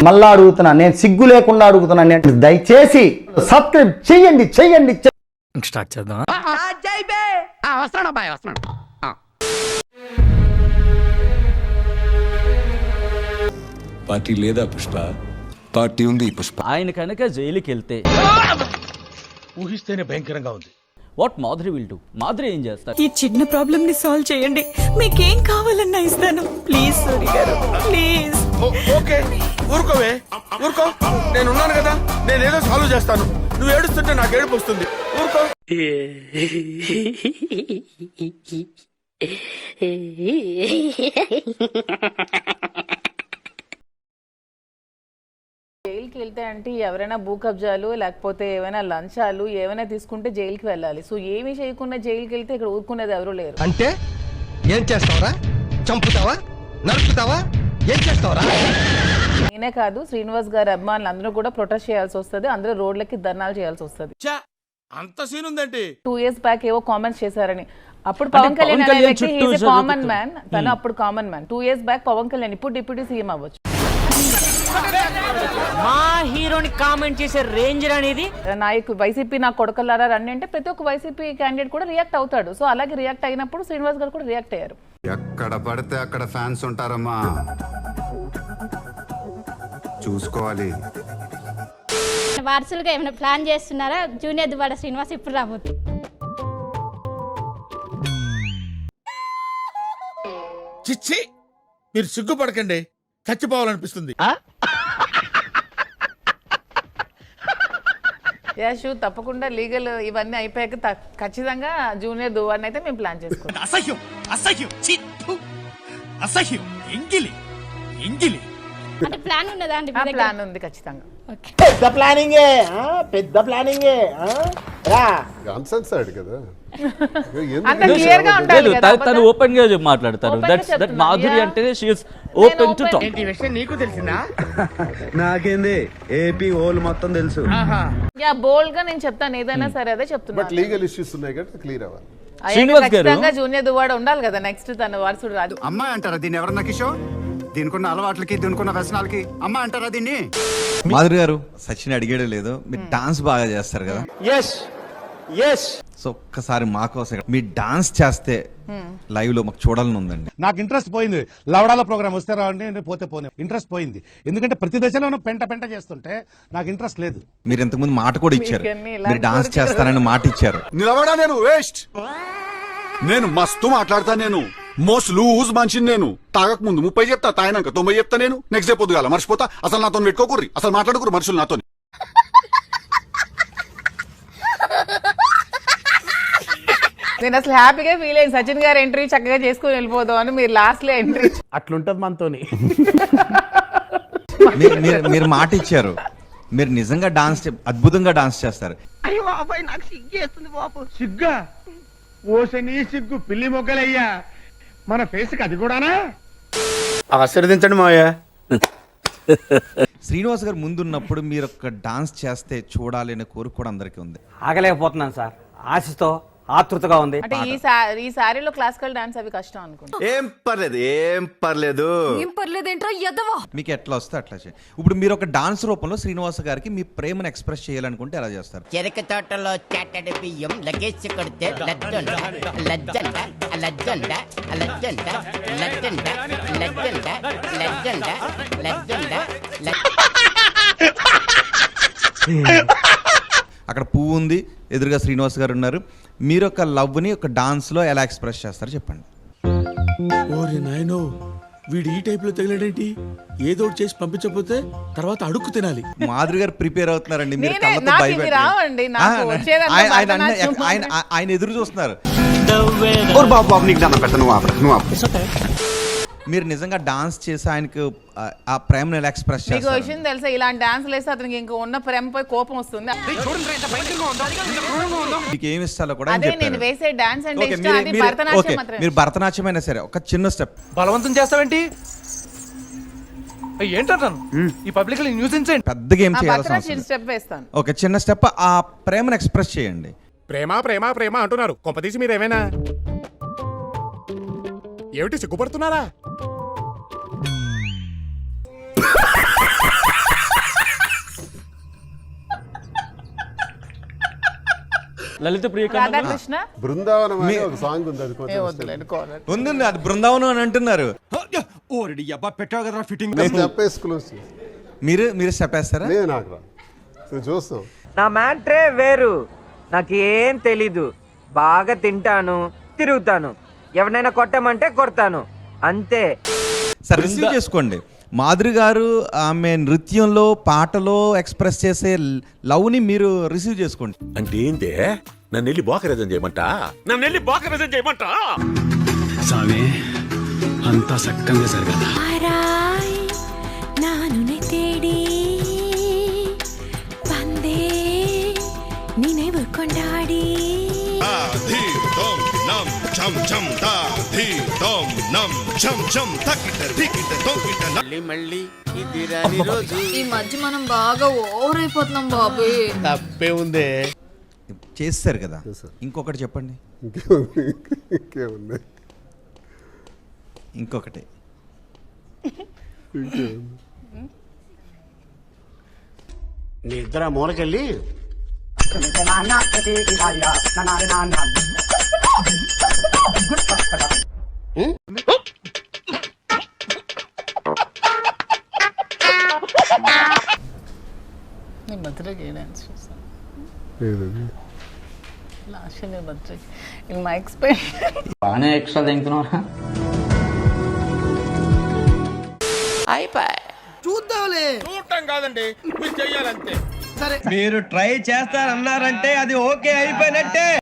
మళ్ళా అడుగుతున్నా, నేను సిగ్గు లేకుండా అడుగుతున్నా, నేను దయచేసి సబ్స్క్రైబ్ చెయ్యండి చెయ్యండి. స్టార్ట్ చేద్దాం. పార్టీ లేదా పుష్ప? పార్టీ ఉంది పుష్ప. ఆయన కనుక జైలుకి వెళ్తే ఊహిస్తేనే భయంకరంగా ఉంది. What Madhuri will do? Madhuri ఏం చేస్తారు? ఈ చిన్న ప్రాబ్లం ని సాల్వ్ చేయండి, మీకేం కావాలన్నా ఇస్తాను. ప్లీజ్ సూరి గారు, ప్లీజ్. ఓకే, ఊరుకోవే, ఊరుకో. నేనున్నాను కదా, నేనేదో సాల్వ్ చేస్తాను. నువ్వు ఏడుస్తుంటే నాకు ఏడుపు వస్తుంది. ఊరుకో. జైలుకి వెళ్తే అంటే ఎవరైనా భూ కబ్జాలు లేకపోతే ఏమైనా లంచాలు ఏమైనా తీసుకుంటే జైలుకి వెళ్ళాలి. సో ఏమి చేయకుండా జైలుకి వెళ్తే ఇక్కడ ఊరుకునేది ఎవరు లేరు. అంటే ఏం చేస్తావరా? చంపుతావా? నరుకుతావా? ఏం చేస్తావరా? నేనే కాదు, శ్రీనివాస్ గారి అభిమానులు అందరూ కూడా ప్రొటెస్ట్ చేయాల్సి వస్తుంది. అందరూ రోడ్లకి ధర్నాలు చేయాల్సి వస్తుంది. అంత సీన్ ఉందండి. 2 years బ్యాక్ ఏవో కామెంట్స్ చేశారని. అప్పుడు పవన్ కళ్యాణ్ అనే వ్యక్తి ఈజ్ ఎ కామన్ మ్యాన్. తను అప్పుడు common man. 2 years back Pawan Kalyan ఇప్పుడు డిప్యూటీ సీఎం అవ్వచ్చు. మా హీరోని కామెంట్ చేసే రేంజ్ అనేది నాయకు వైసీపీ నా కొడకల్లారా రండి అంటే ప్రతి ఒక్క వైసీపీ క్యాండిడేట్ కూడా రియాక్ట్ అవుతాడు. సో అలాగే రియాక్ట్ అయినప్పుడు శ్రీనివాస్ గారు కూడా రియాక్ట్ అయ్యారు. ఎక్కడ పడితే అక్కడ ఫ్యాన్స్ ఉంటారమ్మా, చూసుకోవాలి. వారసులుగా ఏమైనా ప్లాన్ చేస్తున్నారా? జూనియర్ దువ్వాడ శ్రీనివాస్ ఇప్పుడు రాబోతుంది. చిచ్చి, మీరు సిగ్గుపడకండి, చచ్చిపోవాలనిపిస్తుంది. యశు తప్పకుండా లీగల్ ఇవన్నీ అయిపోయాక ఖచ్చితంగా జూనియర్ దువ్వాడని అయితే మేము ప్లాన్ చేసుకుంటాం. అసహ్యం, అసహ్యం, అసహ్యం, ఎంగిలి, ఎంగిలి. అంటే ప్లాన్ ఉన్నదా అండి? ప్లాన్ ఉంది ఖచ్చితంగా. పెద్ద ప్లానింగే, పెద్ద ప్లానింగే. అంత క్లియర్ గా ఉండాలి కదా. తను ఓపెన్ గా మాట్లాడతారు. దట్ మాధురి అంటే she is open to talk. ఈ విషయం నీకు తెలిసిందా? నాకేంది, ఏపీ హోల్ మొత్తం తెలుసు. యా, బోల్డ్ గా నేను చెప్తాను ఏదైనా సరే, అదే చెప్తున్నా. బట్ లీగల్ ఇష్యూస్ ఉన్నాయి కదా, క్లియర్ అవ్వాలి. శ్రీనివాస్ గారు ఖచ్చితంగా జూనియర్ దువ్వాడ ఉండాలి కదా. నెక్స్ట్ తన వారసుడు రాదు. అమ్మాయి అంటారా దీన్ని? ఎవరన్నా కిషోర్, దీనికున్న అలవాట్లకి దీనికున్న వ్యసనాలకి అమ్మ అంటారా దీన్ని? మాధురి గారు, సచిన్ అడిగేదే లేదు, మీరు డాన్స్ బాగా చేస్తారు కదా. సో ఒక్కసారి మా కోసం మీ డాన్స్ చేస్తే లైవ్ లో మాకు చూడాలని ఉందండి. నాకు ఇంట్రెస్ట్ పోయింది. లవడాల ప్రోగ్రామ్ వస్తే రావండి, పోతే పోనీ. ఇంట్రెస్ట్ పోయింది, ఎందుకంటే ప్రతి దశలోనూ పెంట పెంట చేస్తుంటే నాకు ఇంట్రెస్ట్ లేదు. మీరు ఇంతకుముందు మాట కూడా ఇచ్చారు, మీరు డాన్స్ చేస్తారని మాట ఇచ్చారు. నిలబడా, నేను వేస్ట్, నేను మస్తు మాట్లాడతా, నేను మోస్ట్ లూజ్ మనిషిని. నేను తాగక ముందు 30 చెప్తా, తాగినాక 90 చెప్తా. నేను నెక్స్ట్ డే పొద్దుగాల మర్చిపోతా. అసలు నాతో పెట్టుకోకూర్రి, అసలు మాట్లాడుకురు మనుషులు నాతో. నేను అసలు హ్యాపీగా ఫీల్ అయ్యింది. సచిన్ గారు ఎంట్రీ చక్కగా చేసుకుని వెళ్ళిపోదాం అని. మీరు లాస్ట్ లో ఎంట్రీ అట్లుంటది మనతోని. మీరు మాట ఇచ్చారు, మీరు నిజంగా డాన్స్ అద్భుతంగా డాన్స్ చేస్తారు. సిగ్గా ఓసని సిగ్గు పిల్లి మొగ్గలయ్యా, మన ఫేస్ కి అది కూడానా? ఆశీర్వదించండి మాయా. శ్రీనివాస్ గారు ముందున్నప్పుడు మీరు ఒక డాన్స్ చేస్తే చూడాలి అనే కోరిక కూడా అందరికీ ఉంది. ఆగలేకపోతున్నాను సార్, ఆశతో ఆతృతగా ఉంది. అంటే ఈ సారీలో క్లాసికల్ డాన్స్ అవి కష్టం అనుకుంటా. ఏం పర్లేదు, ఏం పర్లేదు. ఏం పర్లేదేంట్రా ఎదవా. మీకు ఎట్లా వస్తే అట్లా చేయండి. ఇప్పుడు మీరు ఒక డాన్స్ రూపంలో శ్రీనివాస్ గారికి మీ ప్రేమను ఎక్స్ప్రెస్ చేయాలనుకుంటే ఎలా చేస్తారు? చెరక తోటలో చాటడి బియ్యం లగేసి కొడితే లజ్జండ లజ్జండ లజ్జండ లజ్జండ లజ్జండ లజ్జండ లజ్జండ లజ్జండ. అక్కడ పువ్వు ఉంది, ఎదురుగా శ్రీనివాస్ గారు ఉన్నారు. మీరు ఒక లవ్ ని ఒక డాన్స్ లో ఎలా ఎక్స్ప్రెస్ చేస్తారు చెప్పండి. ఓరి నాయనో, వీడు ఈ టైప్ లో తగిలేడేంటి? ఏదో చేసి పంపించకపోతే తర్వాత అడుక్కు తినాలి. మాధురి గారు ప్రిపేర్ అవుతున్నారండి, మీరు కళ్ళతో నాకు భయపెట్టి. ఇది రావండి, నాకు వచ్చేదంతా ఆయన ఎదురు చూస్తున్నారు. మీరు నిజంగా డాన్స్ చేసి ఆయనకు ఆ ప్రేమను ఎలా ఎక్స్ప్రెస్ మీకు చేస్తారు? విషయం తెలుసా, ఇలాంటి డాన్స్లు వేస్తే అతనికి ఇంకా ఉన్న ప్రేమపై కోపం వస్తుంది. మీకు ఏమి ఇస్తాలో కూడా అదే నేను వేసే డాన్స్ అంటే ఇష్టం. అది భరతనాట్యం మాత్రమే. మీరు భరతనాట్యం అయినా సరే ఒక చిన్న స్టెప్ బలవంతం చేస్తావేంటి? ఏంటంటాను ఈ పబ్లిక్ న్యూసెన్స్ పెద్ద గేమ్ చేయాల్సిన అవసరం లేదు. స్టెప్ వేస్తాను. ఒక చిన్న స్టెప్ ఆ ప్రేమను ఎక్స్ప్రెస్ చేయండి. ప్రేమ ప్రేమ ప్రేమ అంటున్నారు, కొంపదీసి మీరేమైనా ఏమిటి సిగ్గుపడుతున్నారా? లలిత ప్రియ కన్నా రాధాకృష్ణ బృందావనం అనే ఒక సాంగ్ ఉంది అది ఏ వద్దులేండి కోరట్. ఉంది అది బృందావనం అని అంటున్నారు. ఓరెడి అబ్బా పెట్టావు కదా ఫిట్టింగ్. మీరు మీరు చెప్పేస్తారా? నాకు రా చూస్తాం. నా మ్యాట్రే వేరు, నాకేం తెలీదు, బాగా తింటాను, తిరుగుతాను, ఎవరినైనా కొట్టమంటే కొడతాను, అంతే. సార్ రిసీవ్ చేసుకోండి. మాధురి గారు ఆమె నృత్యంలో పాటలో ఎక్స్ప్రెస్ చేసే లవ్ని మీరు రిసీవ్ చేసుకోండి. అంటే ఏంటే నన్ను వెళ్ళి బోకరేజం చేయమంటా సామే అంతా సక్కంగా జరగదా. నాను తేడి పందే నిனைவு கொண்டாடி మళ్ళీ ఇది రాని రోజు. ఈ మధ్య మనం బాగా ఓవర్ అయిపోతున్నాం బాబు. తప్పే ఉందే. చేస్తారు కదా. ఇంకొకటి చెప్పండి. ఇంకొకటి నీ ఇద్దరు మూలకెళ్ళి నీ బర్త్డేకి ఏ డాన్స్ చేస్తాను లాస్ట్ నీ బర్త్డేకి ఇన్ మై ఎక్స్పెక్ట్ బాగానే ఎక్స్ట్రా తింటున్నారా? చూద్దాంలే. చూడటం కాదండి, మీరు చెయ్యాలంతే. మీరు ట్రై చేస్తారన్నారంటే అది ఓకే అయిపోయినట్టే.